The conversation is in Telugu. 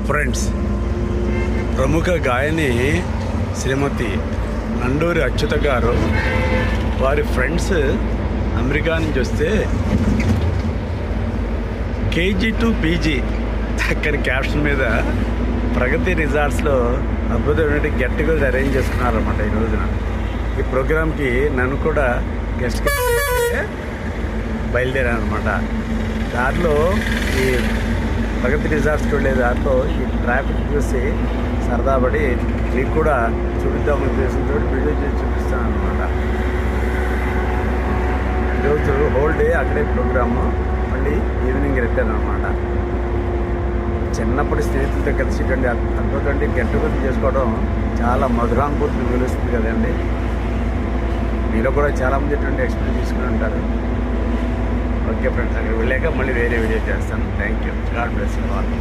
ఫ్రెండ్స్, ప్రముఖ గాయని శ్రీమతి నండూరి అచ్యుత గారు వారి ఫ్రెండ్స్ అమెరికా నుంచి వస్తే కేజీ టు పీజీ అక్కడి క్యాప్షన్ మీద ప్రగతి రిసార్ట్స్లో అద్భుతమైన గెట్ టుగెదర్ అరేంజ్ చేసుకున్నారన్నమాట. ఈ రోజున ఈ ప్రోగ్రామ్కి నన్ను కూడా గెస్ట్ బయలుదేరాను అనమాట. దారిలో ఈ ప్రగతి రిసార్ట్స్కి వెళ్ళే దారిలో ఈ ట్రాఫిక్ చూసి సరదా పడి మీకు కూడా చూపిద్దామని ఉద్దేశంతో వీడియో చేసి చూపిస్తాను అనమాట. ఈరోజు హోల్ డే అక్కడే ప్రోగ్రాము, మళ్ళీ ఈవినింగ్ రిటర్న్ అనమాట. చిన్నప్పటి స్నేహితులతో కలిసి ఇటువంటి అద్భుతంగా గెట్ టుగెదర్ చేసుకోవడం చాలా మధురానుభూతిని నిలుస్తుంది కదండి. మీలో కూడా చాలామంది ఇటువంటి ఎక్స్పీరియన్స్ తీసుకుని ఉంటారు. ఓకే ఫ్రెండ్స్, అక్కడికి వెళ్ళాక మళ్ళీ వేరే వీడియో చేస్తాను. Thank you. God bless you all.